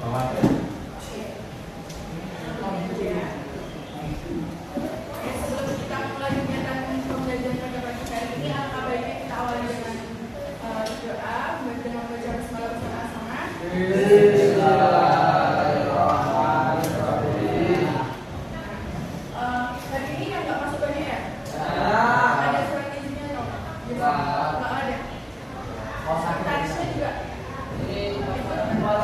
Sebelum kita mulai kegiatan pembelajaran pada pagi hari ini, alangkah baiknya kita awali dengan doa, dengan membaca basmalah bersama-sama. Hari ini yang nggak masuk banyak ya? Ada surat izinnya dong? Nggak ada. Tarisnya juga? Oh,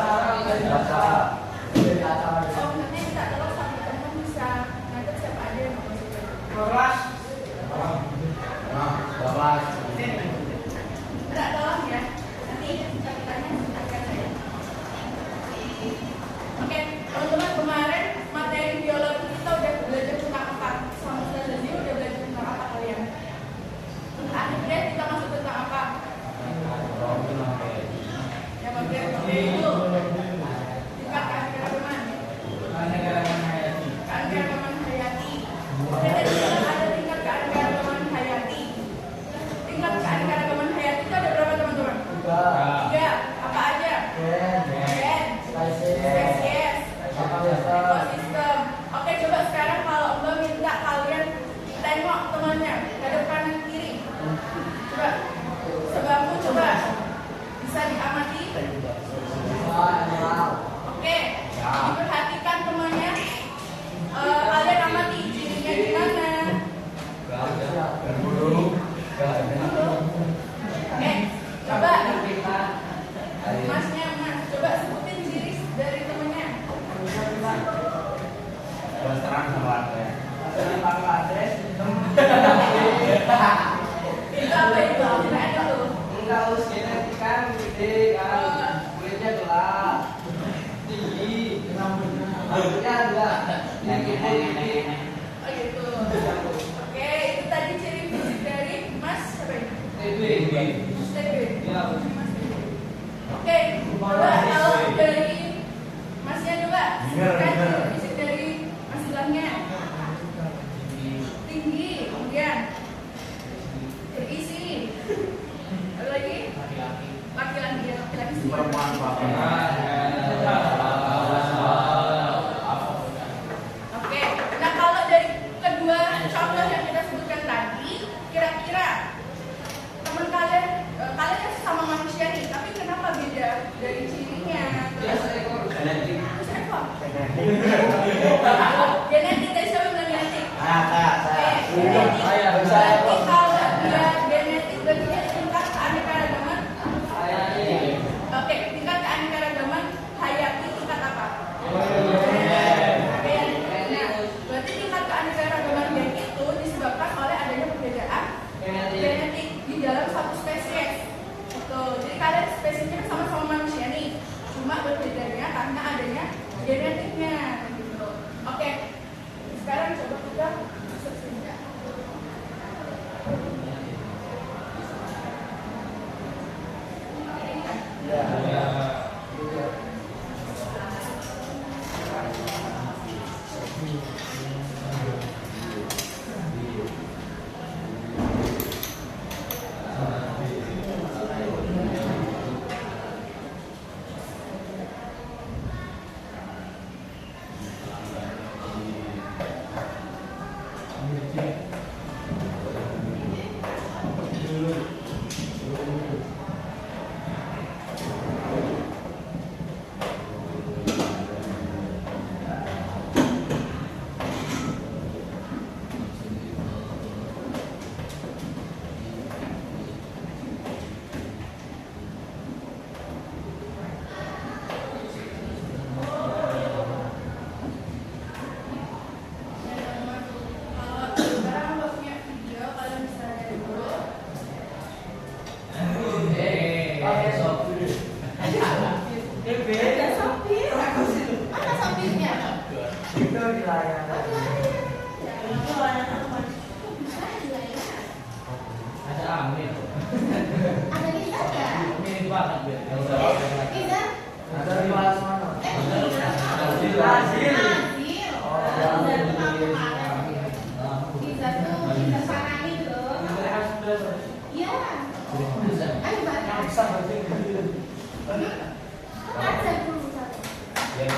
nanti minta tolong sama teman bisa ngatur siapa aja yang mau masuk banyak. Enggak, tolong ya. Nanti catatannya akan saya. Oke, teman-teman, kemarin materi biologi kita udah belajar tentang apa? Sama Ustaz Zazi udah belajar tentang apa kalian? Akhirnya kita masuk tentang apa? Ya, bagian itu tingkat keanekaragaman. Keanekaragaman hayati. Oke, jadi ada tingkat keanekaragaman hayati. Tingkat keanekaragaman hayati itu ada berapa teman-teman? 3. Apa aja? Gen, spesies, ekosistem. Oke, coba sekarang kalau Mbak minta kalian tengok temannya ke depan dan kiri. Coba sebangku, coba bisa diamati. Oke, diperhatikan temannya. Kalian amati cirinya gimana? Coba Masnya, Mas, coba sebutin ciri dari temennya. Itu apa itu? Apaan itu? Kulitnya gelap, tinggi, rambutnya enggak, Oh gitu. Oke, itu tadi ciri fisik dari Mas siapa ini? Mas TB. Mas TB. Oke, coba kalau dari Masnya coba sebutkan ciri fisik dari Mas Ilhamnya. Tinggi, kemudian berisi. Ada lagi? Laki-laki semua. Oke, nah kalau dari kedua contoh yang kita sebutkan tadi, kira-kira teman kalian kan sama manusia nih, tapi kenapa beda dari cirinya? Terus ekor. Genetik, dari siapa yang bilang genetik? Genetik. Berarti kalau dia genetik, berarti dia tingkat keanekaragaman. Oke, tingkat keanekaragaman hayati tingkat apa? Berarti tingkat keanekaragaman gen itu disebabkan oleh adanya perbedaan genetik di dalam satu spesies. Betul. Jadi kalian spesiesnya sama-sama manusia nih, cuma berbedanya karena adanya genetiknya. Gitu. Oke, sekarang coba kita masuk sini ya. Yang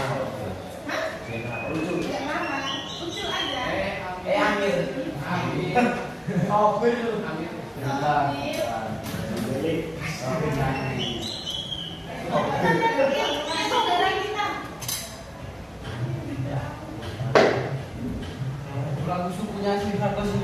mana? Ucul aja. Amir. Amir. Saudara kita. Lagu sukunya si Harto sih.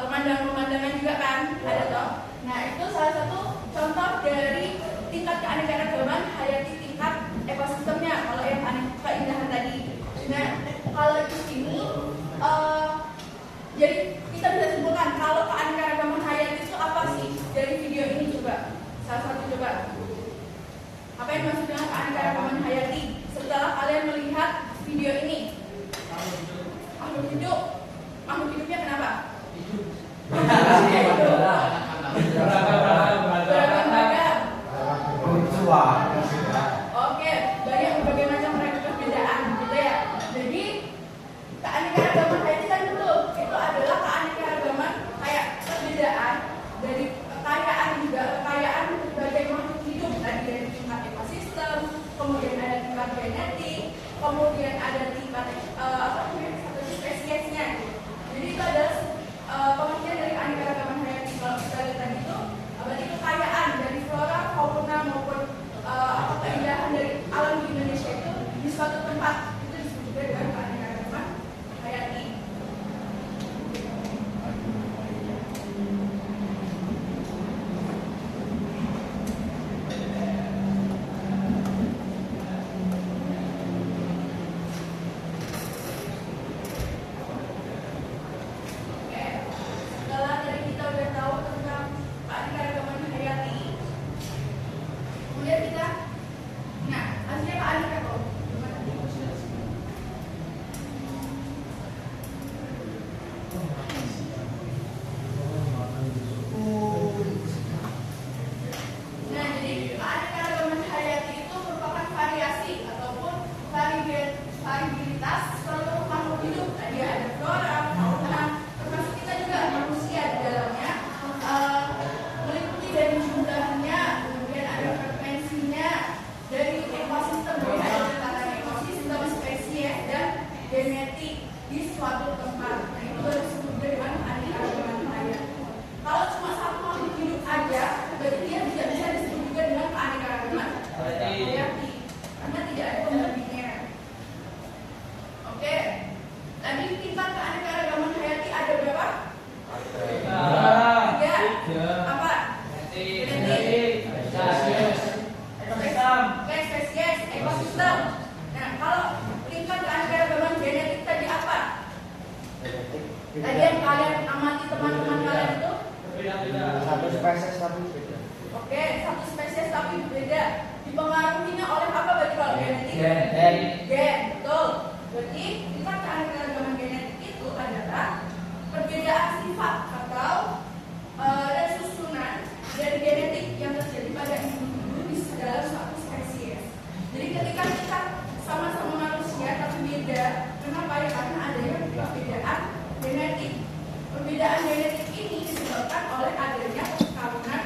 Pemandangan-pemandangan juga kan ada toh. Nah itu salah satu contoh dari tingkat keanekaragaman hayati tingkat ekosistemnya kalau yang keindahan tadi. Nah kalau di sini jadi kita bisa simpulkan kalau keanekaragaman hayati itu apa sih dari video ini, coba salah satu coba apa yang dimaksud dengan keanekaragaman hayati setelah kalian melihat video ini. Makhluk hidupnya kenapa? Oke, banyak berbagai macam perbedaan gitu ya. Jadi keanekaragaman hayati kan betul, itu adalah keanekaragaman kayak perbedaan dari kekayaan juga, kekayaan berbagai makhluk hidup tadi dari tingkat ekosistem, kemudian ada tingkat genetik, kemudian ada tingkat ekosistem. Nah, kalau tingkat keanekaragaman genetik tadi apa? Tadi yang kalian amati teman-teman kalian itu? Satu spesies tapi beda. Oke, satu spesies tapi berbeda. Dipengaruhinya oleh apa berarti kalau genetik? Gen, betul. Berarti tingkat keanekaragaman genetik itu adalah perbedaan sifat atau dan susunan dari genetik yang terjadi pada individu di dalam suatu spesies. Jadi ketika kita sama-sama manusia tapi beda, kenapa ya? Karena adanya perbedaan genetik. Perbedaan genetik ini disebabkan oleh adanya perkawinan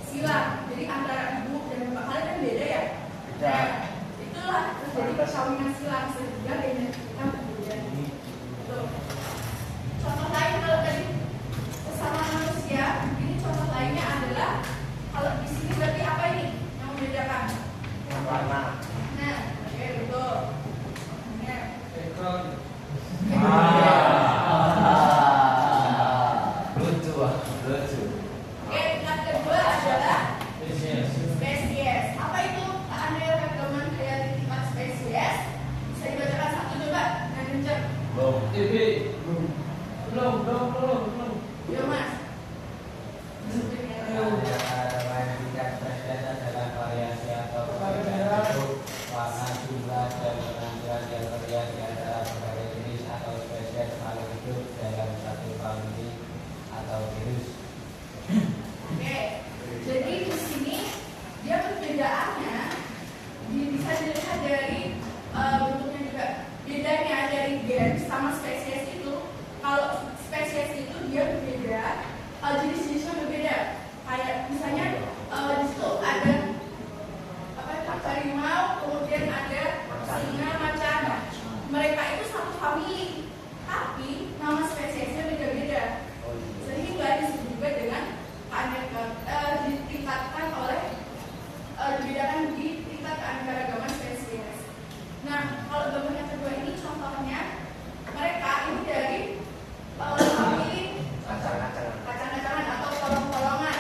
silang. Jadi antara ibu dan bapak kalian kan beda ya? Beda. Nah, itulah terjadi perkawinan silang sehingga genetik kita berbeda. Tuh. Contoh lain kalau tadi sesama manusia, ini contoh lainnya adalah kalau di sini berarti apa ini yang membedakan? Warna. Nah, oke betul. Nah, Lucu. oke, tingkat kedua adalah spesies. Apa itu keanekaragaman hayati tingkat spesies? Bisa dibacakan satu coba dengan kencang. Belum. Yo mas. Keanekaragaman tingkat spesies adalah variasi atau perbedaan bentuk, warna, jumlah, dan penampilan yang terlihat di antara berbagai jenis atau spesies makhluk hidup dalam satu famili atau genus. Oke, jadi di sini dia perbedaannya bisa dilihat dari bentuknya juga. Bedanya dari gen sama spesies itu, kalau spesies itu dia berbeda, jenis-jenisnya berbeda. Kayak misalnya di situ ada harimau, kemudian ada singa, macan. Mereka itu satu famili, tapi nama spesiesnya beda-beda. Sehingga disebut juga dengan ditingkatkan oleh dibedakan di tingkat keanekaragaman spesies. Nah, kalau gambar yang kedua ini contohnya mereka ini dari famili kacang-kacangan atau kolong-kolongan.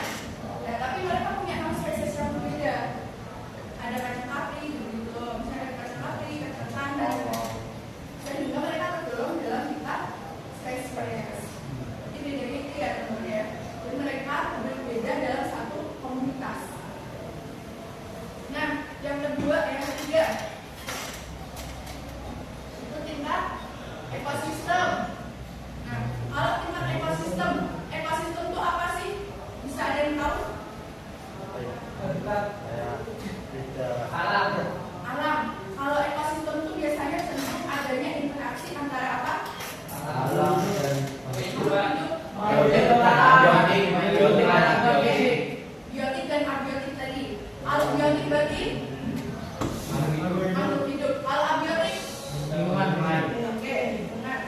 Nah, tapi mereka punya nama spesies yang berbeda. Ada kacang kapri gitu, misalnya ada kacang kapri, kacang tandan. Sehingga mereka tergolong dalam tingkat spesies. Ini beda-beda ya teman-teman ya. Jadi mereka berbeda dalam satu komunitas. Nah, yang kedua, yang ketiga itu tingkat ekosistem. Nah, kalau tingkat ekosistem itu apa sih? Bisa ada yang tahu? Alam. Alam. Kalau ekosistem itu biasanya cenderung adanya interaksi antara apa? Alam dan Biotik dan abiotik tadi. Alobiotik berarti makhluk hidup. Kalau abiotik oke, lingkungan.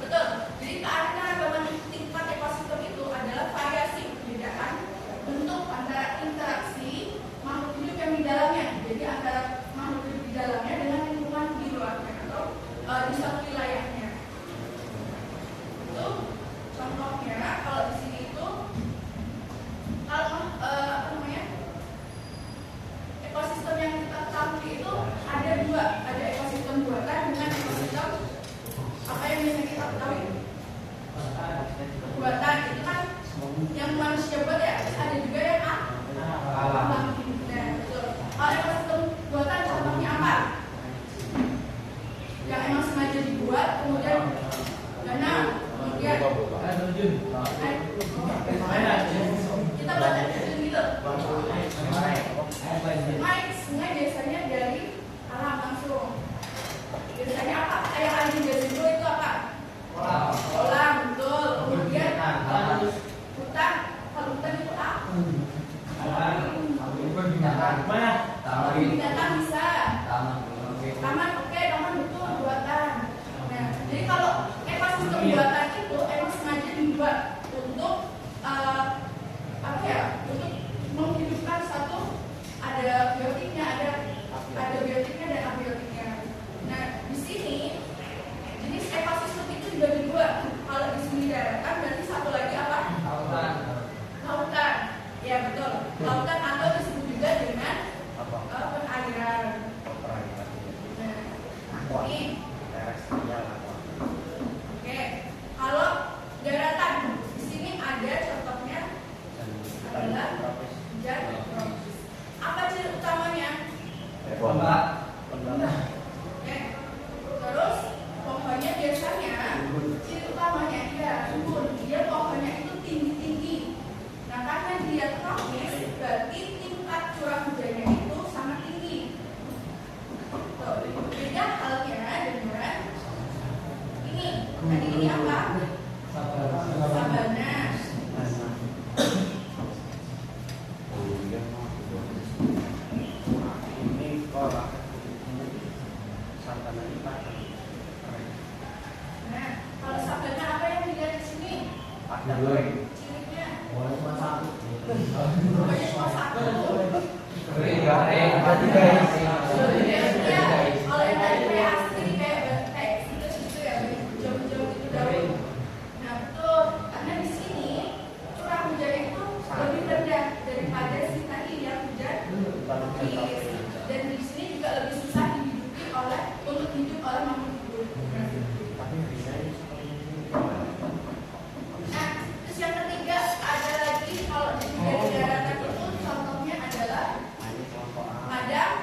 Betul. Jadi keanekaragaman tingkat ekosistem itu adalah variasi perbedaan bentuk antara interaksi makhluk hidup yang di dalamnya. Jadi antara makhluk hidup di dalamnya dengan lingkungan di luarnya atau di satu wilayahnya. Itu contohnya kalau di sini itu kalau ekosistem yang kita ketahui itu ada dua, ada ekosistem buatan dengan ekosistem apa yang biasanya kita ketahui buatan itu kan yang manusia buat ya, ada juga yang alam. Nah, betul. Kalau ekosistem buatan contohnya apa? Yang emang sengaja dibuat, kemudian danau, kemudian kita baca gitu. Sungai biasanya dari alam langsung. Biasanya apa? Kayak anjing dari dulu itu apa? Kolam, betul. Kemudian hutan. Kalau hutan itu apa? Binatang bisa. Taman, oke, taman betul buatan. Nah, jadi kalau ekosistem buatan itu emang sengaja dibuat untuk untuk menghidupkan satu, ada biotiknya, ada biotiknya dan abiotiknya. Nah, di sini jenis ekosistem itu dibagi dua. Kalau di sini daratan, berarti satu lagi apa? Lautan. Ya betul. Lautan atau disebut juga dengan perairan. Pokoknya cuma satu. Iya, Ya, kalau yang tadi kayak asli kayak gitu ya, jauh-jauh gitu daun. Nah betul, karena di sini curah hujannya itu lebih rendah daripada si tadi yang hujan bukit. Dan di sini juga lebih susah dihidupi untuk hidup oleh makhluk hidup. Nah, terus yang ketiga ada lagi kalau di daratan itu contohnya adalah padang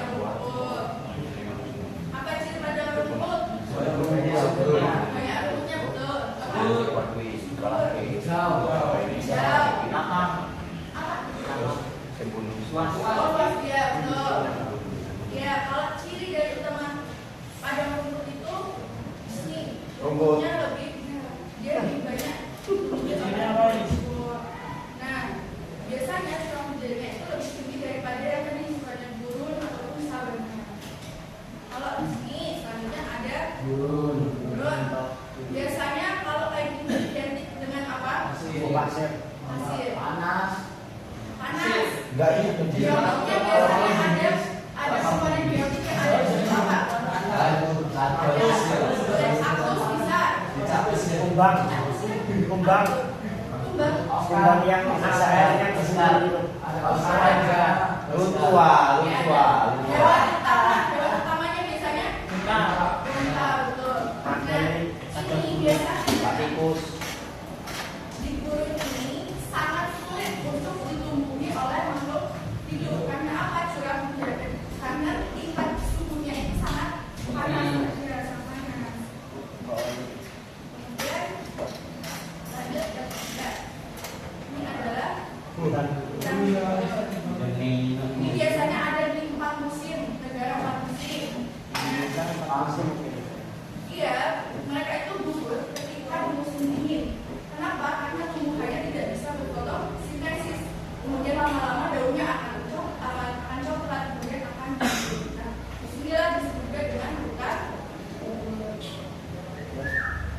rumput. Apa ciri padang rumput? Banyak rumputnya betul. Apa? Hijau. Apa? Oh, ya betul. Ya, kalau ciri dari utama padang rumput itu sini rumputnya dia lebih banyak. Nah, biasanya curah hujannya itu lebih tinggi daripada yang tadi misalnya gurun ataupun sabana. Kalau di sini selanjutnya ada gurun. Biasanya kalau kayak gini identik dengan apa? Pasir. Panas. Enggak iya. Biotiknya biasanya ada komponen biotik yang ada di bawah. Kumbang yang asalnya besar itu. Lutua. Hewan utamanya biasanya unta, betul. Nah, ini biasanya Tikus. di gurun ini sangat sulit untuk ditumbuhi oleh makhluk hidup. Karena apa? Curah hujan. Karena tingkat suhunya itu sangat panas. Kemudian lanjut ke ketiga. Ini adalah hutan. Ini biasanya ada di 4 musim, negara 4 musim. Iya, mereka itu gugur ketika di musim dingin. Kenapa? Karena tumbuhannya tidak bisa berfotosintesis. Kemudian lama-lama daunnya akan coklat, kemudian akan jatuh. Nah, disinilah disebut juga dengan hutan.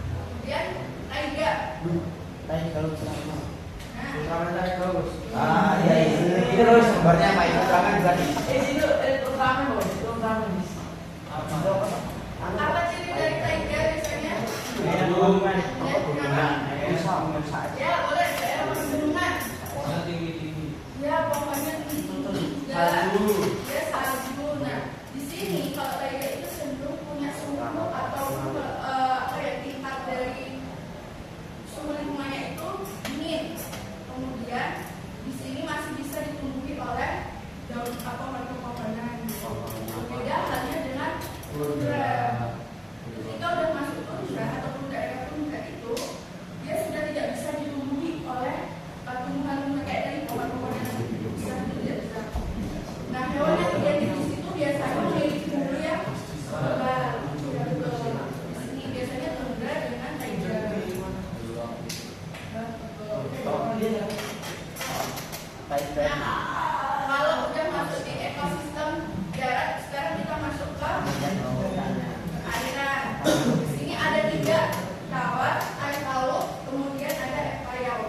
Kemudian taiga. Ah iya ini terus gambarnya apa itu tangan berarti. Apa ciri dari taiga biasanya? Ya, boleh daerah pegunungan. Ya, pokoknya tinggi. Ya, salju. Nah, di sini kalau taiga itu cenderung punya suhu atau kayak tingkat dari suhu lingkungannya itu dingin. Kemudian di sini masih bisa ditumbuhi oleh daun atau pohon-pohonan. Berbeda halnya dengan tundra. Ketika udah masuk tundra ataupun daerah tundra itu, dia sudah tidak bisa ditumbuhi oleh tumbuhan kayak dari pohon-pohonan yang bisa tidak bisa. Nah, hewan yang identik di situ biasanya memiliki bulu yang tebal. Di sini biasanya tundra dengan taiga. Nah, kalau udah masuk di ekosistem darat, sekarang kita masuk ke airan. Di sini ada 3 tawar, air laut, kemudian ada air payau.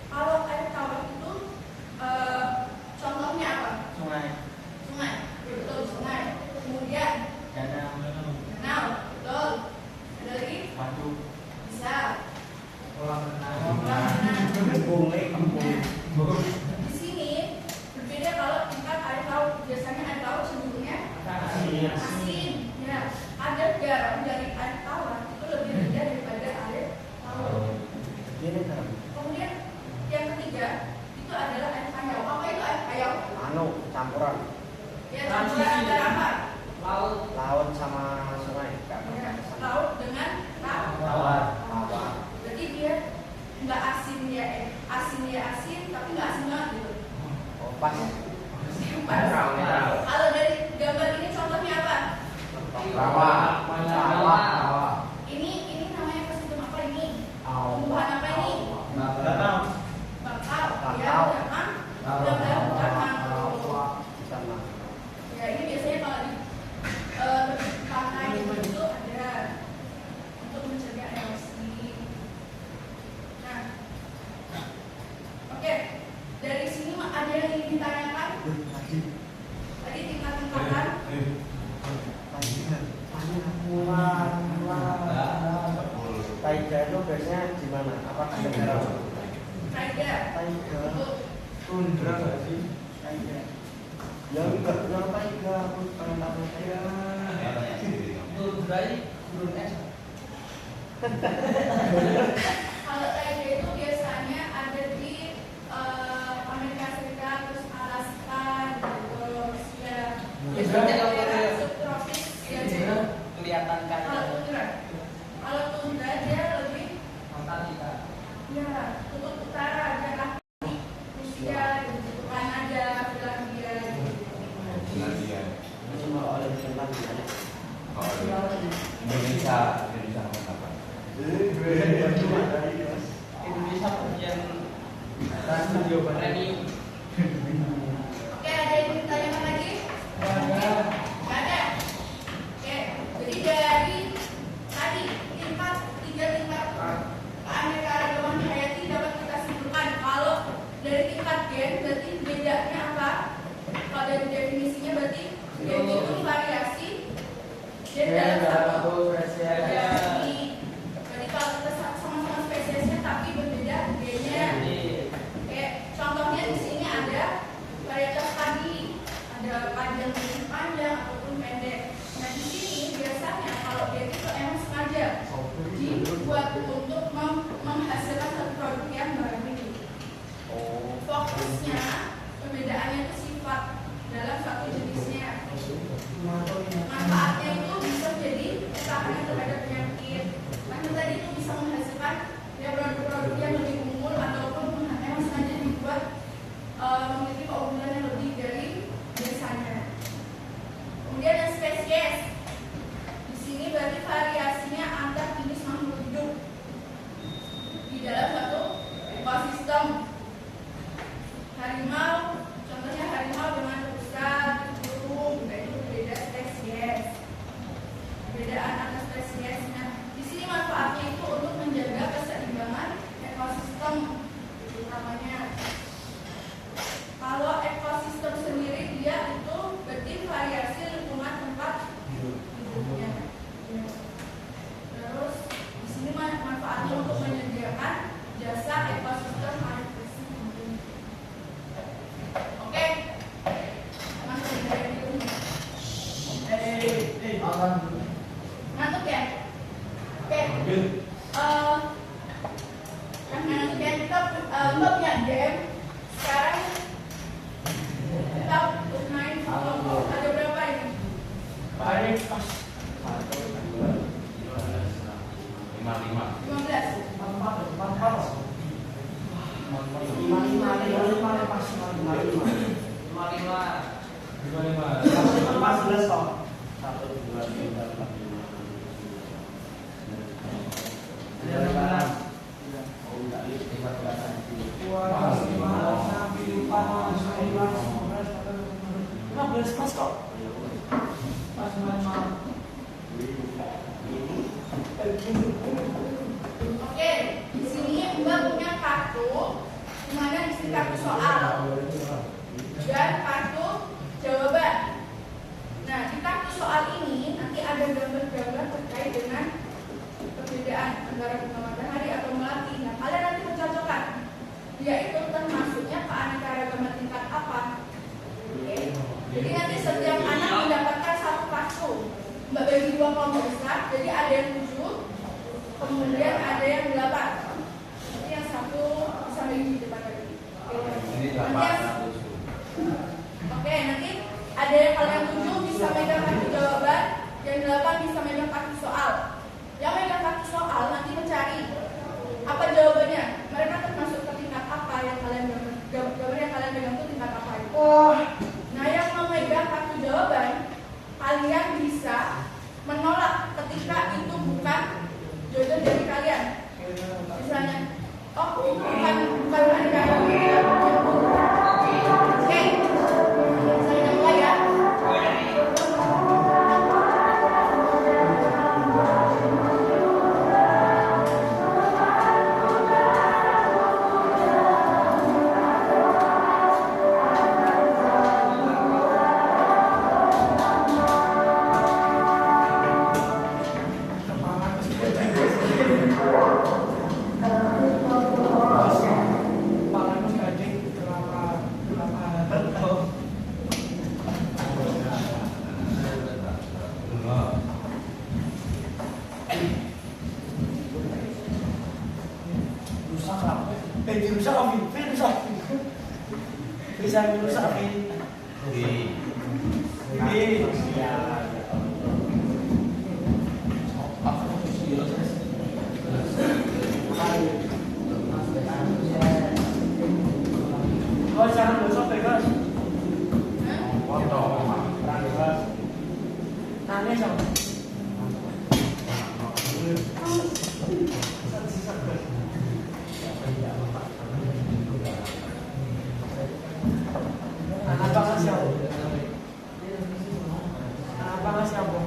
Kalau air tawar itu contohnya apa? Sungai. Betul, sungai. Kemudian danau, betul. Ada lagi? Bisa. Kolam renang. Di sini berbeda kalau tingkat air laut. Biasanya air laut cenderungnya asin. Ya, ada garam dari air tawar itu lebih rendah daripada air laut. Kemudian yang ketiga itu adalah air payau. Apa itu air payau? Campuran Ya, campuran antara apa? laut sama sungai. Ya, laut dengan tawar. Jadi dia nggak asin ya asin, tapi nggak asin banget gitu. Pas. Kalau dari gambar ini contohnya apa? Rawa. Ini namanya ekosistem apa ini? Tumbuhan apa ini? Bakau. Ya, bukan mangrove. Ya, ini biasanya kalau di pantai itu ada untuk mencegah erosi. Nah, ada yang ingin ditanyakan? Tadi tingkat-tingkatan. Taiga itu biasanya di mana? Apakah di daerah? Taiga. Taiga. Tundra nggak sih? Taiga. Yang enggak yang taiga aku pengen tahu taiga. Tundra ini gunung es. Kalau taiga itu biasanya ada di Amerika Serikat, terus Alaska, terus ya Biasanya kalau daerah subtropis ya. kelihatan kan. Kalau tundra dia lebih Antartika. ya kutub utara, daerah Rusia, gitu. Kanada, Finlandia, gitu. Cuma oleh Finlandia. Indonesia apa? Indonesia punya studio premium. Oke, ada yang ditanyakan lagi? Nggak ada. Oke, jadi dari tadi tiga tingkat keanekaragaman hayati dapat kita simpulkan kalau dari tingkat gen berarti bedanya apa? Kalau dari definisinya berarti gen itu variasi gen dalam satu variasi. Berarti kalau kita sama-sama spesiesnya tapi berbeda gennya. Oke, contohnya di sini ada varietas padi, ada padi yang lebih panjang ataupun pendek. Nah di sini biasanya kalau dia itu emang sengaja dibuat untuk menghasilkan satu produk yang baru ini. Fokusnya perbedaannya itu sifat dalam satu jenisnya. Manfaatnya itu bisa menjadi pertahanan terhadap penyakit. Karena tadi itu bisa menghasilkan ya produk-produk yang lebih unggul ataupun emang sengaja dibuat memiliki keunggulan yang lebih dari biasanya. Kemudian yang spesies, di sini berarti variasinya antar jenis makhluk hidup di dalam satu ekosistem. Harimau, contohnya harimau dengan besar, burung, itu berbeda spesies. Perbedaan antar spesies. Nah, di sini manfaatnya itu untuk menjaga keseimbangan ekosistem, utamanya. Kalau ekosistem sendiri dia itu berarti variasi lingkungan tempat hidupnya. Terus di sini manfaatnya untuk menyediakan jasa ekosistem air bersih. Oke, masuk dari dulu. Ngantuk ya? Oke. Ngantuk ya, kita punya DM sekarang. Kita main kelompok ada berapa ini? Baik. 15. Oke, di sini Mbak punya kartu, di mana di sini kartu soal dan kartu jawaban. Nah, di kartu soal ini nanti ada gambar-gambar terkait dengan perbedaan antara bunga matahari atau melati. Nah, kalian nanti mencocokkan, yaitu termasuknya keanekaragaman tingkat apa. Oke, jadi nanti setiap anak mendapatkan satu kartu. Mbak bagi dua kelompok besar, jadi ada yang 7, kemudian ada yang 8. Nanti yang satu bisa bagi di depan lagi. Oke, nanti ada yang kalau yang 7 bisa megang kartu jawaban, yang 8 bisa megang kartu soal. Yang megang kartu soal nanti mencari apa jawabannya. Mereka termasuk ke tingkat apa yang kalian jawaban yang kalian pegang itu tingkat apa itu. Nah, yang memegang kartu jawaban, kalian bisa menolak ketika itu bukan jodoh dari kalian. Misalnya, oh itu bukan keanekaragaman yang oke, saya mulai ya. bisa merusak ini. Oh, jangan besok bebas. Nangis sama. Apa ngasih aku? Apa ngasih aku?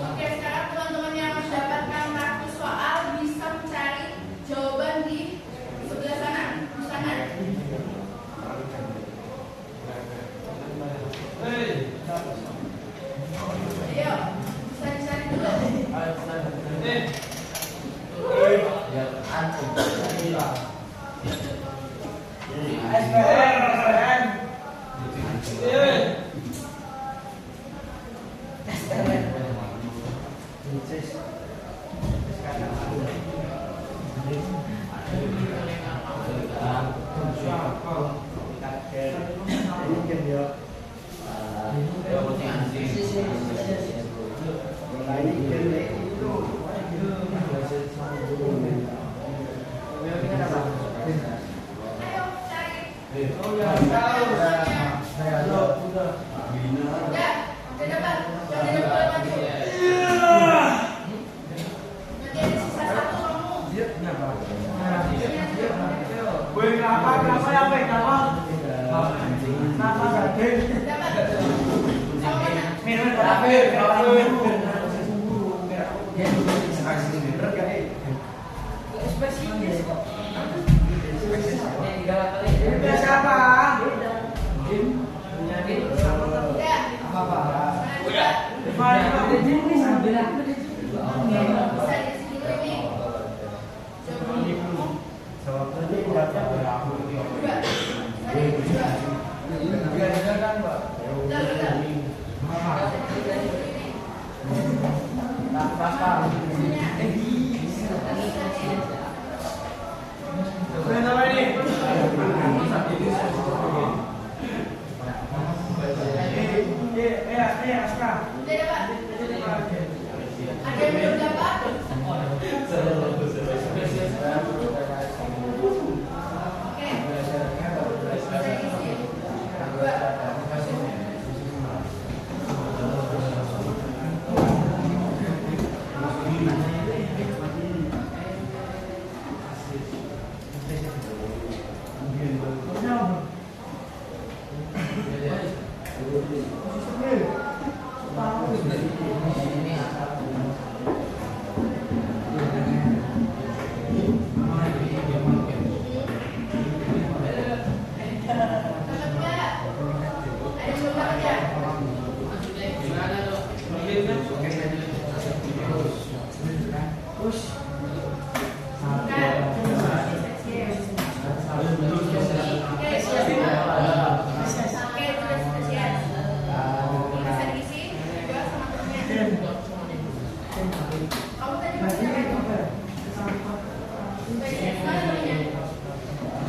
Oke, sekarang teman-teman yang mendapatkan kartu soal bisa mencari jawaban di sebelah sana, di sana. Ayo, bisa dicari dulu. Ayo, cari. Udah, di depan. Di depan boleh maju. Nanti ada sisa satu kamu. Woi, kenapa ya, Woi? Kenapa jadi? Dapat. Sama mana? Minum terakhir. Siapa? Udah. Mana juga? Bisa di sini dulu ini. Coba. Dua. Tadi dua. Udah. Kenapa ini? Aska. Udah dapat. Ada yang belum dapat?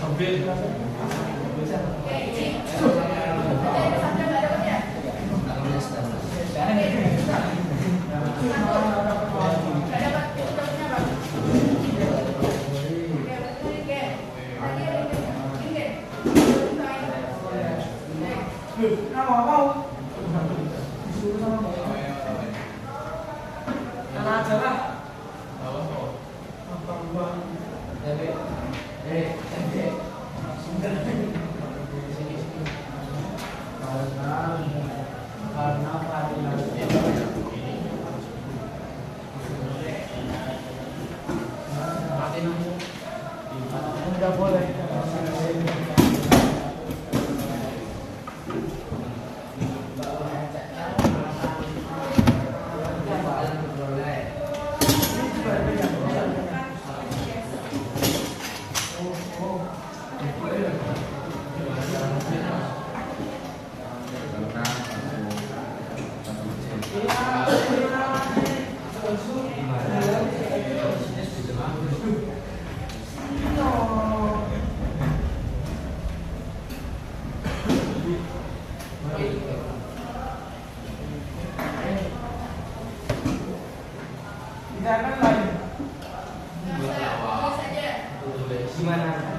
Oke. Bisa diisi. Dua. Gimana?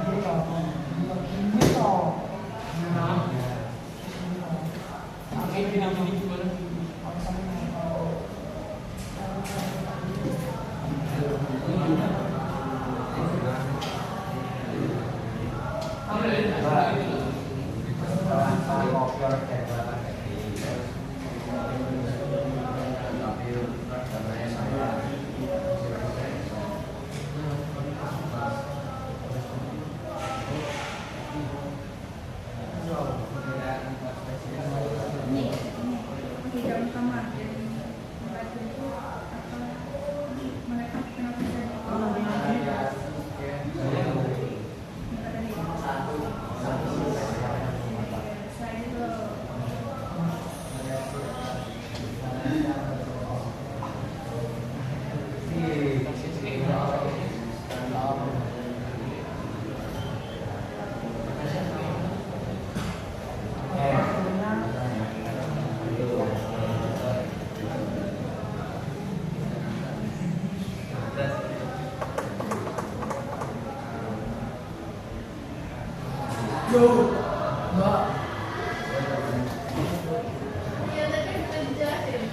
Di dalam kamar jadi membantu itu apa mereka kenapa saya itu ya tadi udah dijelasin.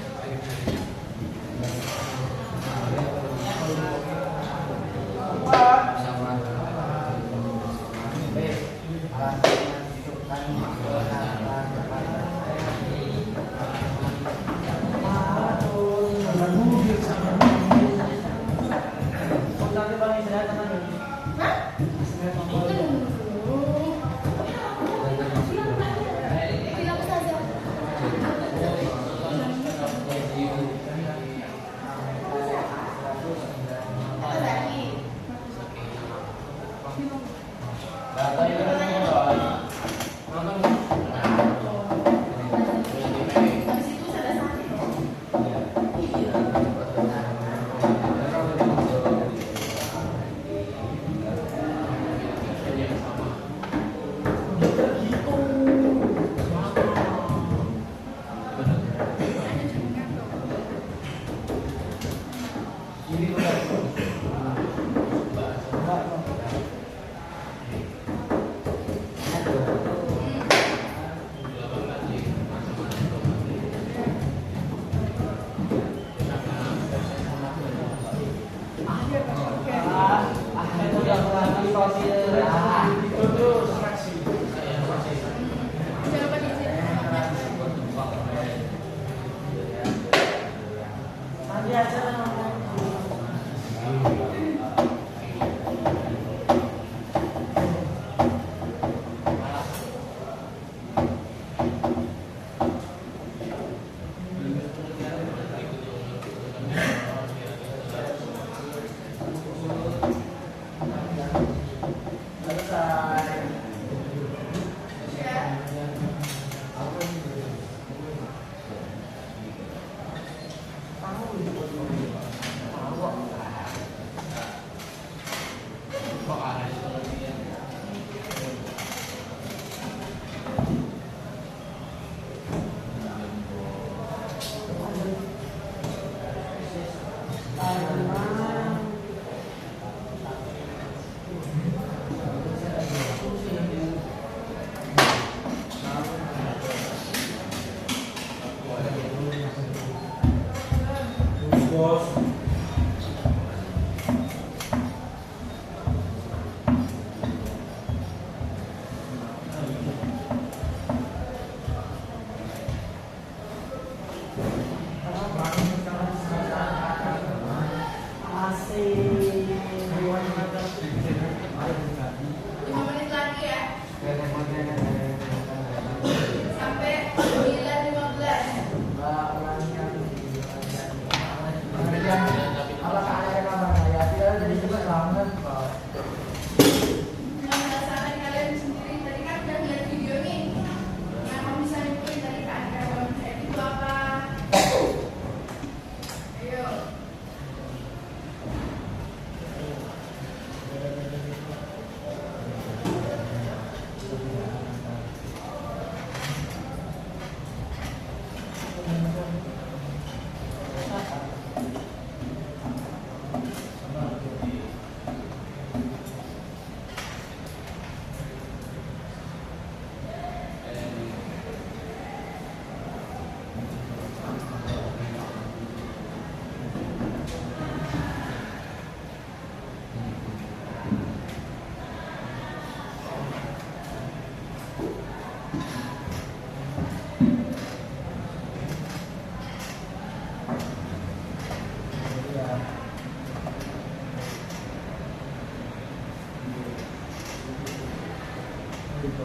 Itu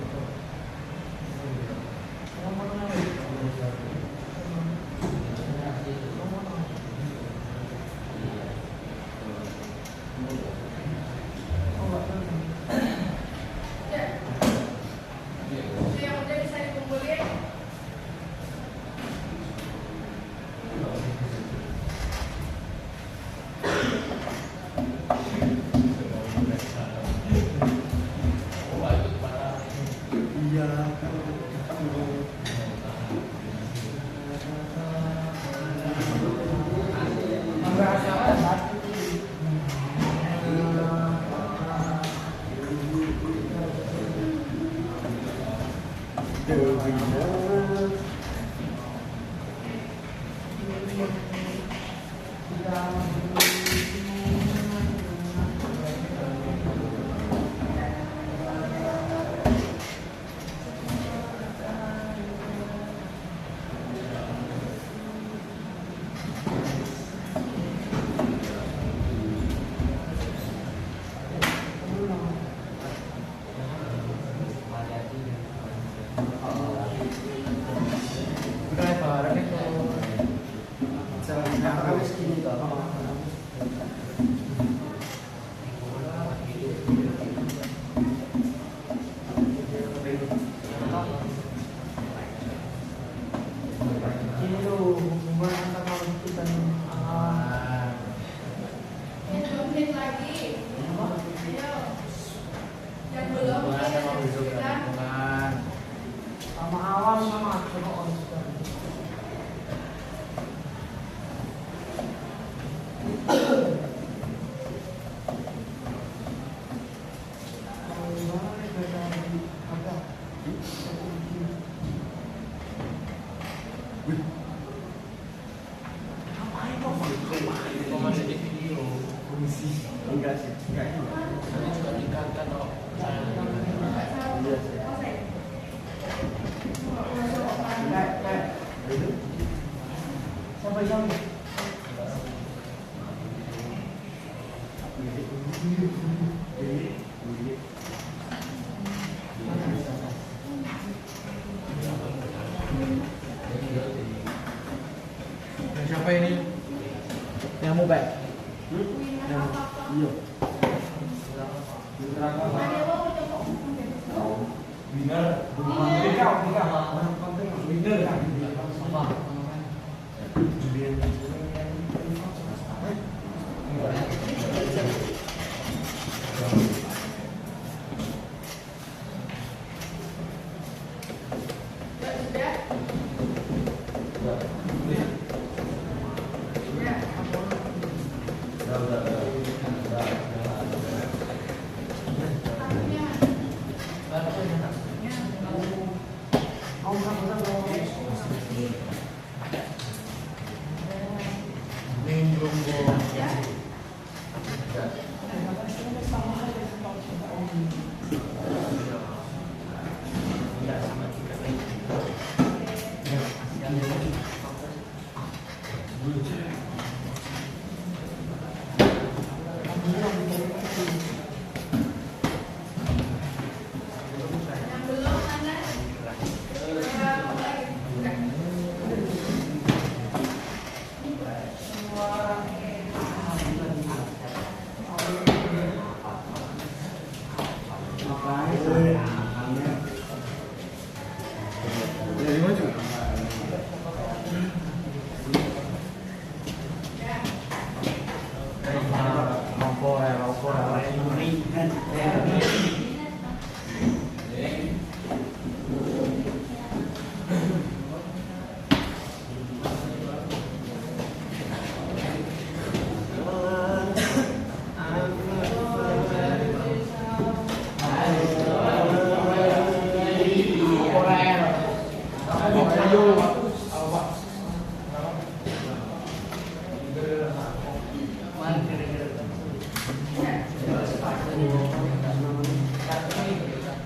yang udah bisa dikumpulin. Iya. Ini 2 menit lagi. Ayo. Yang belum kita Sama awam sama orang. Enggak sih. Enggak juga. Iya sih. Siapa yang Siapa ini? Yang mau baik? Iya. yang belum mana? Dari maju.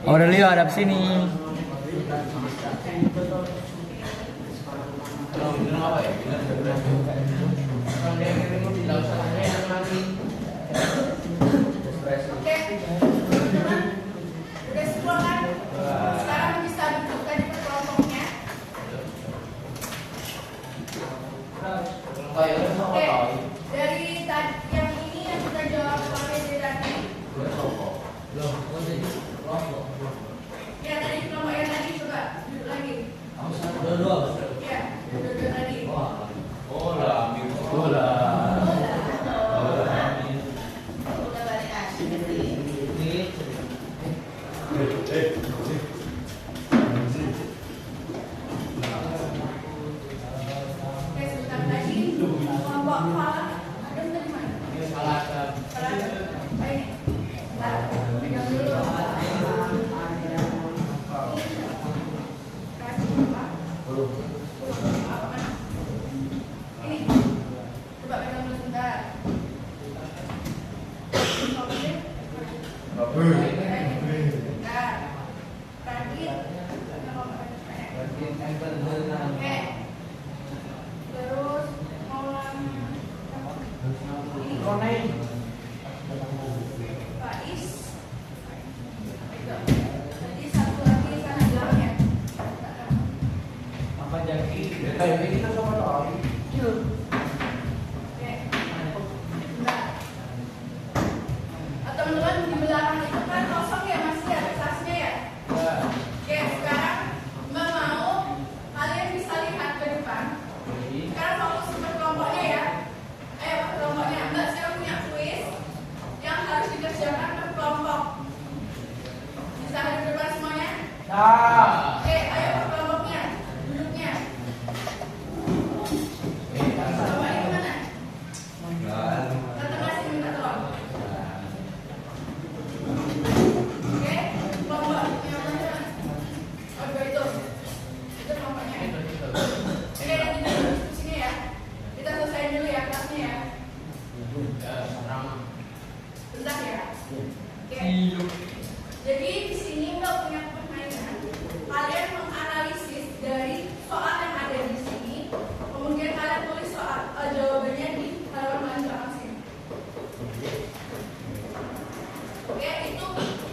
Aurelio hadap sini. Oke. Udah semua kan? Oke, sebentar lagi. Kelompok falah. Adam tadi mana? Falah. Oh, ini. Bentar. Pegang dulu. Kasih apa? Apa mana? Ini. Coba pegang dulu sebentar. Oke. Bentar. Terakhir. Oke. Terus Konei. Faiz. Jadi satu lagi sana jauh ya. Apa jadi? Kayak kita sama tahu. Oke. Bentar. Teman-teman di belakang itu kan kosong ya, masih ada kelasnya ya. Oke, sekarang Mbak mau kalian bisa lihat ke depan. Sekarang fokus ke kelompoknya ya. Ayo ke kelompoknya. Mbak sekarang punya kuis yang harus dikerjakan ke kelompok. Bisa hadir ke depan semuanya? Oke, ayo ke kelompoknya. Duduknya. Coba ini mana? Tante masih minta tolong. Oke, kelompoknya mana? Oh, dua itu. Itu kelompoknya. Oke, nanti dulu diskusinya ya. Kita selesaiin dulu ya kelasnya ya. Bentar ya. Oke. Jadi di sini Mbak punya permainan. Kalian menganalisis dari soal yang ada di sini. Kemudian kalian tulis soal jawabannya di halaman belakang sini. Oke, itu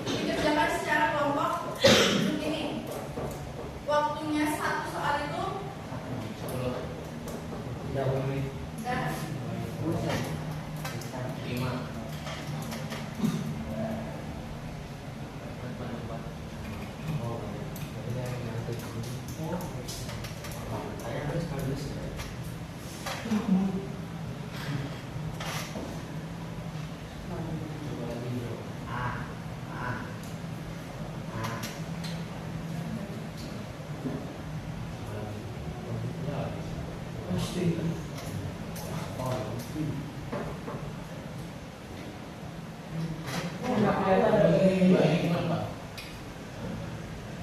dikerjakan secara kelompok. Ini waktunya satu soal itu dan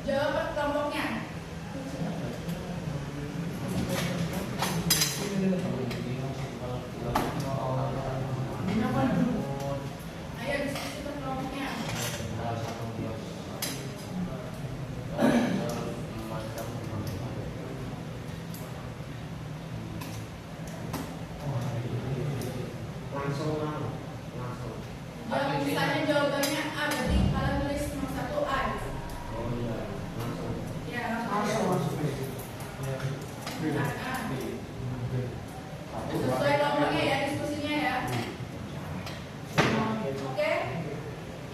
jawab kelompoknya. Ayo diskusi ke kelompoknya. Jawab misalnya jawabannya A, berarti kalian tulis nomor 1 A. Ya, langsung. Sesuai kelompoknya ya diskusinya ya. Oke,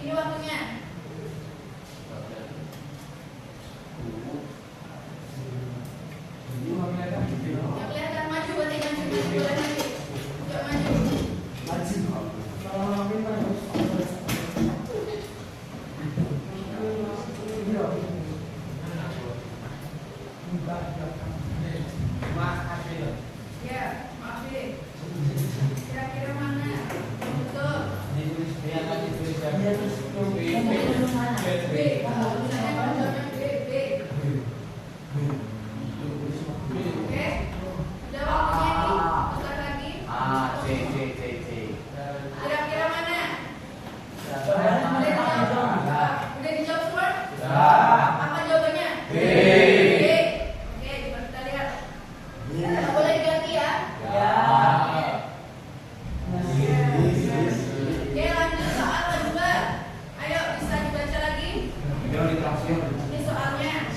ini waktunya. Yang kelihatan maju berarti maju, boleh maju. Coba maju. Ya, maaf deh. Kira-kira mana? Betul. B. Misalnya kalau jawabnya B. Oke. Udah waktunya nih. Bentar lagi. Kira-kira mana? Udah dijawab semua? Apa jawabannya? B. Oke, coba kita lihat. Nggak boleh diganti ya. Oke, lanjut soal kedua. Ayo, bisa dibaca lagi. Ini soalnya.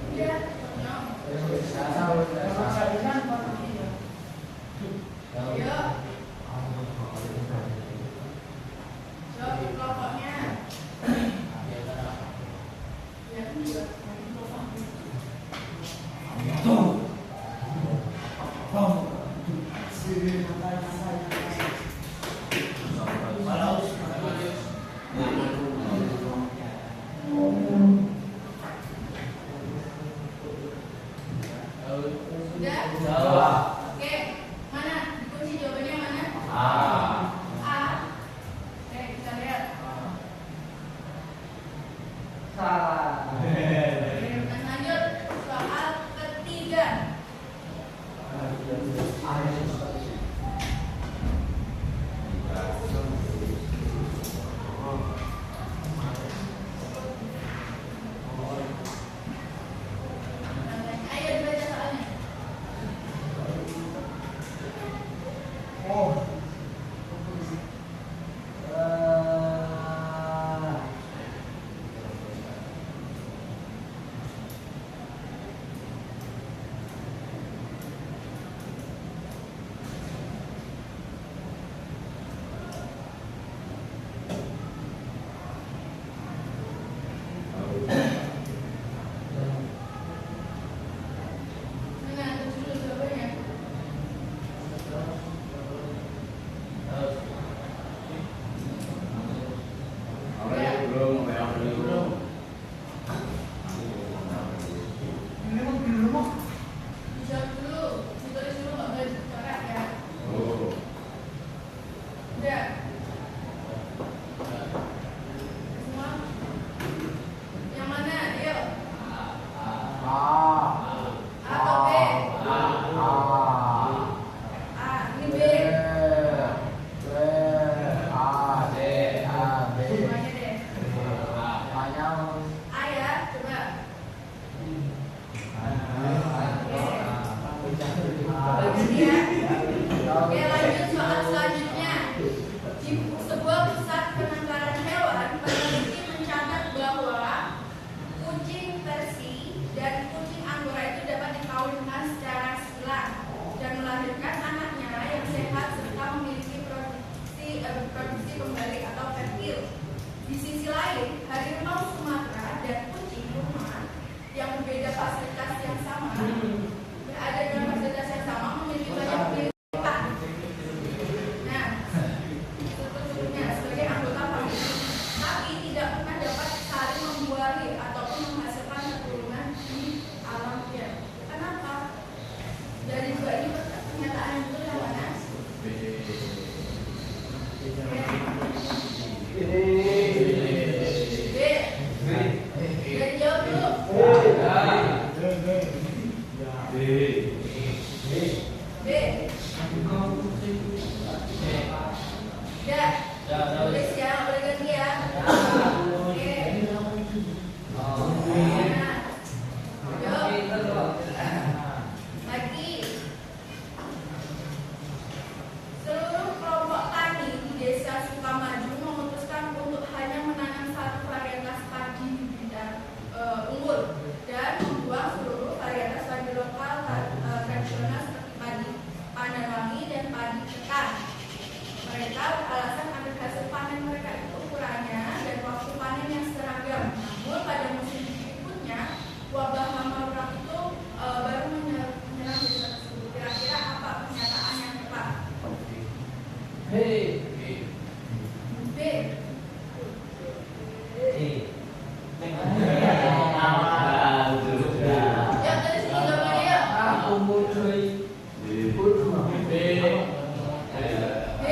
Udah. Ayo. Jawab kelompoknya. Ya. Sudah? Oke, mana? Kunci jawabannya mana? A. Oke, kita lihat. Salah. Kita lanjut soal ketiga. Ayo dibaca soalnya. Oh. Mana? Kunci dulu jawabannya. Dijawab dulu, ditulis dulu nggak boleh dicoret ya. Udah. Semua. Yang mana? Ayo. A atau B? A. Ini B. Semuanya deh. A ya, coba. Bagus ya. Oke, lanjut soal selanjutnya. Di sebuah pusat penangkaran hewan, peneliti mencatat bahwa kucing Persi dan kucing Angora itu dapat dikawinkan secara silang dan melahirkan anaknya yang sehat serta memiliki produksi kembali atau fertil. Di sisi lain, harimau Sumatera dan kucing rumah yang berbeda fasilitas yang sama berada dalam fasilitas yang sama memiliki banyak pilihan. Nah, seterusnya sebagai anggota famili, tapi tidak pernah dapat saling membuahi ataupun menghasilkan keturunan di alam liar. Kenapa? Dari dua ini pernyataan yang betul yang mana? B. Dari jawab dulu. B. Ya. Tulis ya, boleh ganti ya. Oke. Nah. Jawab. Lagi. Seluruh kelompok tani di desa Sukamaju memutuskan untuk hanya menanam satu varietas padi hibrida unggul dan membuang seluruh varietas padi lokal tradisional seperti padi Pandanwangi dan padi ketan. Mereka beralasan agar hasil panen mereka itu ukurannya dan waktu panen yang seragam. Namun pada musim berikutnya wabah hama urap itu baru menyerang desa tersebut. Kira-kira apa pernyataan yang tepat? B. Ya, tadi sudah jawabannya ya. B.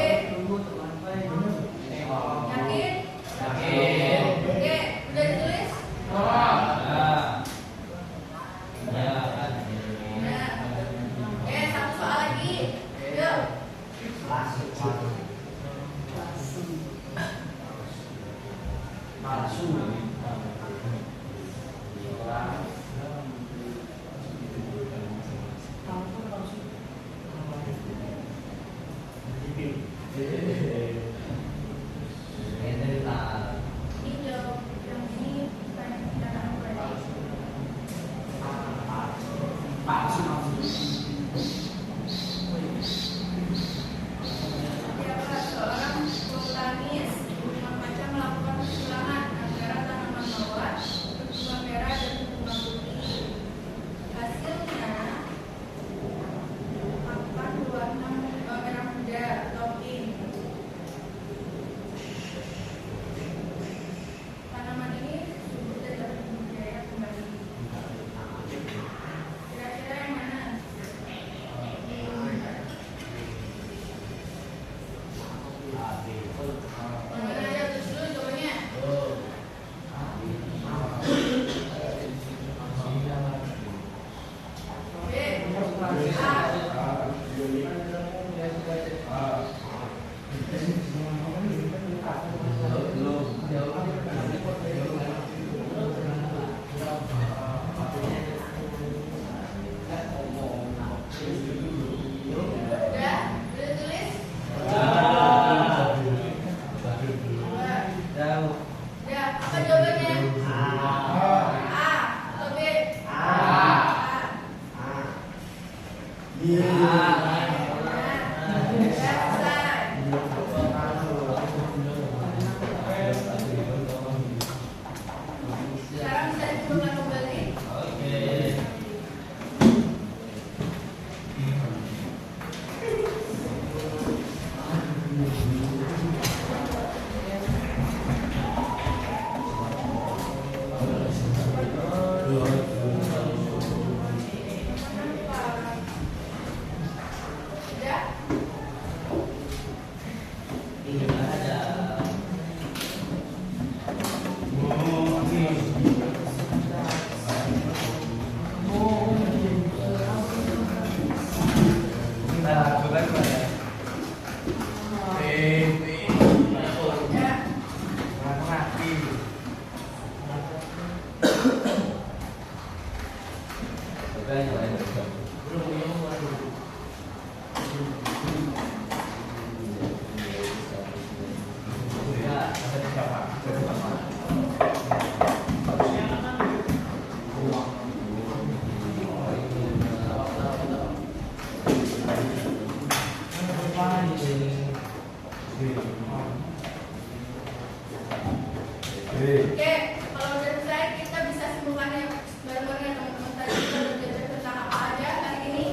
Oke, kalau udah selesai kita bisa simpulkannya bareng-bareng ya teman-teman. Tadi kita udah belajar tentang apa aja hari ini.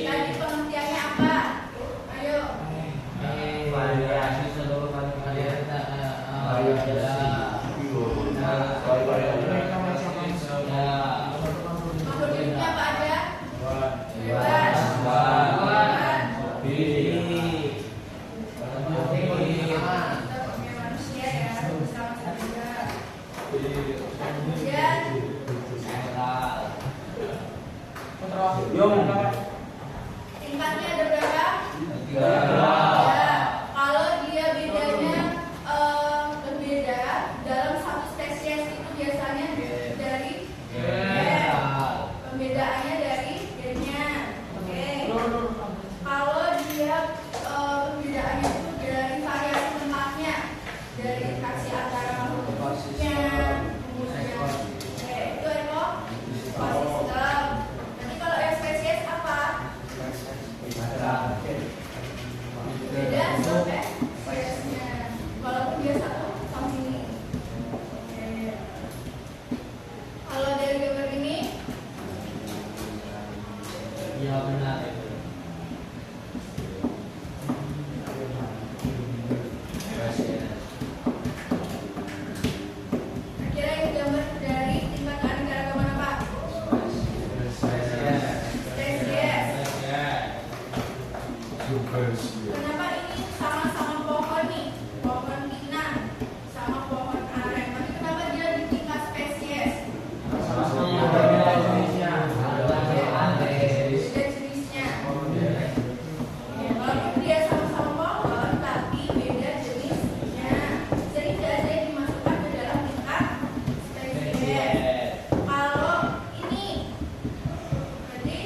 Tadi pengertiannya apa? Ayo. Variasi seluruh varian Makhluknya apa aja? bebas, Kita pakai manusia ya, sama-sama juga. Kemudian tingkatnya ada berapa? Ya, kalau dia bedanya berbeda dalam satu spesies itu biasanya dari pembedaannya dari gennya. Oke. Kalau dia pembedaannya itu dari variasi tempatnya, dari interaksi antara makhluknya, kemudian itu ekosistem. Nanti kalau spesies apa? Beda sampai spesiesnya. Walaupun dia satu sama ini. Oke. Kalau dari gambar ini, ya benar itu. kira ini gambar dari tingkat keanekaragaman apa? Spesies. Kenapa ini sama-sama pohon nih? Pohon pinang sama pohon aren. Tapi kenapa dia di tingkat spesies? Beda jenisnya. Walaupun dia sama-sama pohon, tapi beda jenisnya. Sehingga dia dimasukkan ke dalam tingkat spesies. Kalau ini, berarti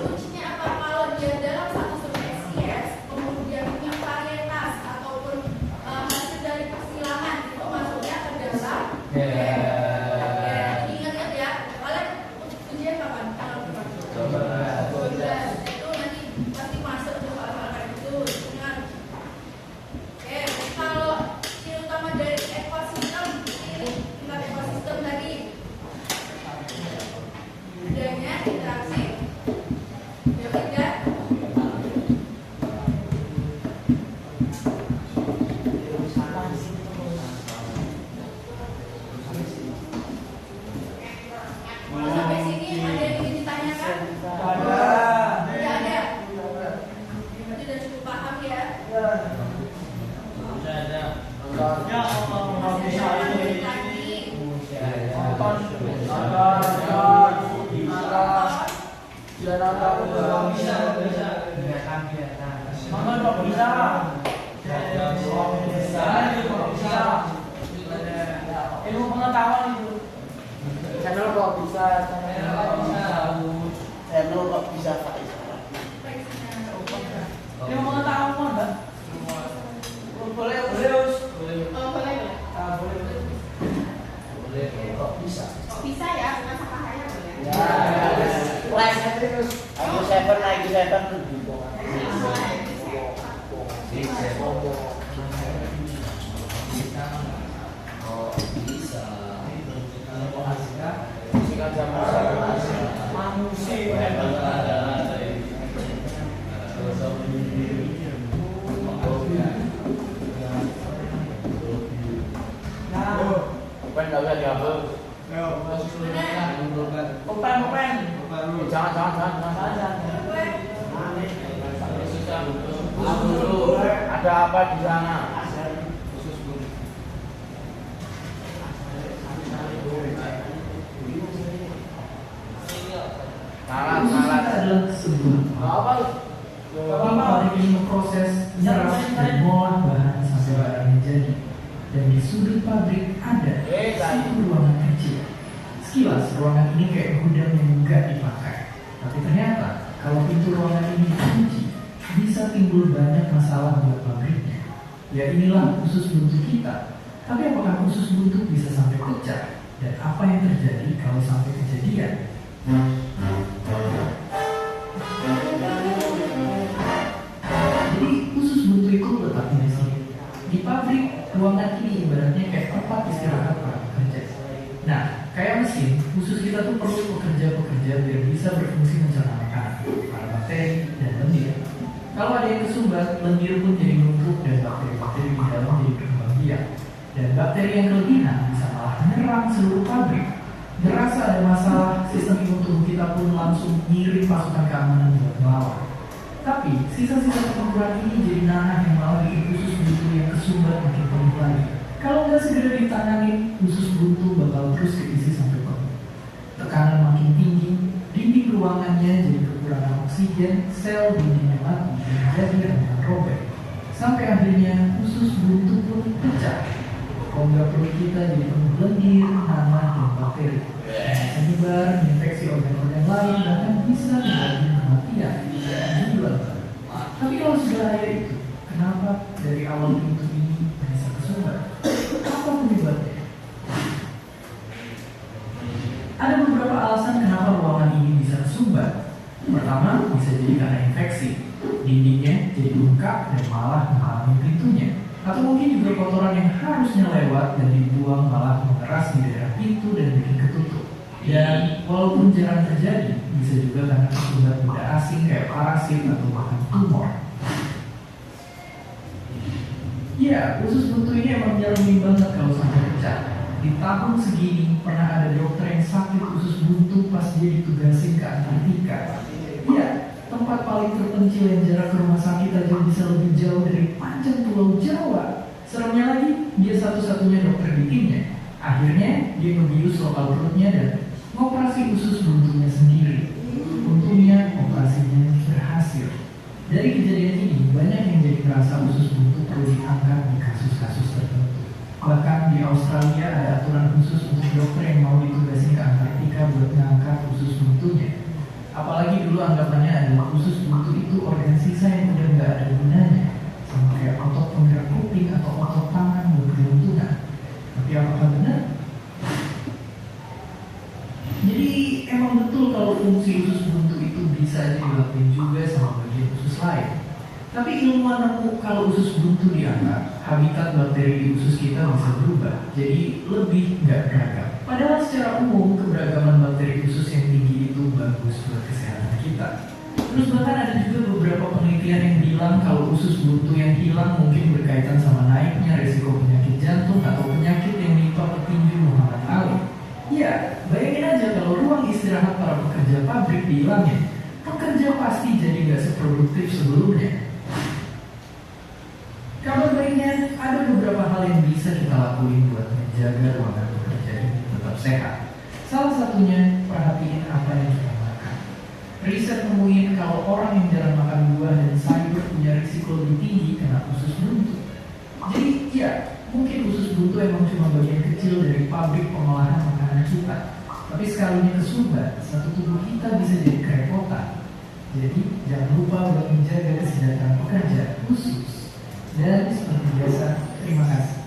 kuncinya apa? Kalau dia dalam satu spesies, kemudian punya varietas ataupun hasil dari persilangan, itu masuknya ke dalam ingat ya, kalian ujian kapan? Tanggal berapa? 12. Itu nanti pasti masuk ke soal-soal kayak gitu. Ingat. Oke, kalau ciri utama dari ekosistem ini tingkat ekosistem tadi adanya interaksi beda Ilmu pengetahuan itu. Channel kok bisa, Channel kok bisa Pak? ilmu pengetahuan Mbak. Boleh. Boleh kok bisa. Bisa ya, bukan sama saya boleh. Like terus. Aku seven. Ada apa di sana? Salat. Adalah sebuah pabrik ini memproses menyerap dan mengolah bahan sampai barangnya jadi. Dan di sudut pabrik ada satu ruangan kecil. Sekilas ruangan ini kayak gudang yang enggak dipakai. Tapi ternyata kalau pintu ruangan ini dikunci, bisa timbul banyak masalah buat pabriknya. Ya inilah usus buntu kita. Tapi apakah usus buntu bisa sampai pecah? Dan apa yang terjadi kalau sampai kejadian? Jadi usus buntu itu letaknya di sini. Di pabrik, ruangan ini ibaratnya kayak tempat istirahat para pekerja. Nah, kayak mesin, usus kita tuh perlu pekerja-pekerja biar bisa berfungsi mencerna makanan, para bakteri dan lendir. Kalau ada yang kesumbat, lendir pun jadi numpuk dan bakteri-bakteri di dalam jadi berkembang biak. Dan bakteri yang kelebihan bisa malah menyerang seluruh pabrik. Ngerasa ada masalah, sistem imun tubuh kita pun langsung ngirim pasukan keamanan buat melawan. Tapi sisa-sisa pertempuran ini jadi nanah yang malah bikin usus buntu yang kesumbat makin penuh lagi. Kalau nggak segera ditangani, usus buntu bakal terus keisi sampai penuh. Tekanan makin tinggi, dinding ruangannya jadi kekurangan oksigen, sel dindingnya mati dan jadi rentan robek. Sampai akhirnya usus buntu pun pecah. Rongga perut kita jadi penuh lendir, nanah, dan bakteri. Bisa menyebar, menginfeksi organ-organ lain, bahkan bisa terjadi kematian. Tapi kalau sudah ada itu, kenapa dari awal pintu ini bisa kesumbat? Apa penyebabnya? Ada beberapa alasan kenapa ruangan ini bisa kesumbat. Pertama, bisa jadi karena infeksi. Dindingnya jadi bengkak dan malah menghalangi pintunya. Atau mungkin juga kotoran yang harusnya lewat dan dibuang malah mengeras di daerah pintu dan bikin ketutup. Dan walaupun jarang terjadi, bisa juga karena kesumbat benda asing kayak parasit atau bahkan tumor. Ya, usus buntu ini emang nyeremin banget kalau sampai pecah. Di tahun segini pernah ada dokter yang sakit usus buntu pas dia ditugasin ke Antartika. Ya, tempat paling terpencil yang jarak ke rumah sakit aja bisa lebih jauh dari panjang pulau Jawa. Seremnya lagi, dia satu-satunya dokter di timnya. Akhirnya, dia membius lokal perutnya dan mengoperasi usus buntunya sendiri. Untungnya, operasinya berhasil. Dari kejadian ini, banyak yang jadi merasa usus buntu perlu diangkat di kasus-kasus tertentu. Bahkan di Australia ada aturan khusus untuk dokter yang mau ditugasin ke Antartika buat mengangkat usus buntunya. Apalagi dulu anggapannya adalah usus buntu itu organ sisa yang udah nggak ada gunanya, sama kayak otot penggerak kuping atau otot tangan buat keuntungan. Tapi apakah benar? Jadi emang betul kalau fungsi usus buntu itu bisa dilakuin juga sama bagian usus lain. Tapi ilmuwan nemu kalau usus buntu diangkat, habitat bakteri di usus kita bisa berubah, jadi lebih nggak beragam. Padahal secara umum keberagaman bakteri usus yang tinggi itu bagus buat kesehatan kita. Terus bahkan ada juga beberapa penelitian yang bilang kalau usus buntu yang hilang mungkin berkaitan sama naiknya risiko penyakit jantung atau penyakit yang menimpa petinju Muhammad Ali. Ya, bayangin aja kalau ruang istirahat para pekerja pabrik dihilangin, pekerja pasti jadi nggak seproduktif sebelumnya. Kabar baiknya, ada beberapa hal yang bisa kita lakuin buat menjaga ruangan pekerja ini tetap sehat. Salah satunya, perhatiin apa yang kita makan. Riset nemuin kalau orang yang jarang makan buah dan sayur punya risiko lebih tinggi kena usus buntu. Jadi ya, mungkin usus buntu emang cuma bagian kecil dari pabrik pengolahan makanan kita. Tapi sekalinya kesumbat, satu tubuh kita bisa jadi kerepotan. Jadi jangan lupa buat menjaga kesehatan pekerja khusus. Dan seperti biasa, terima kasih.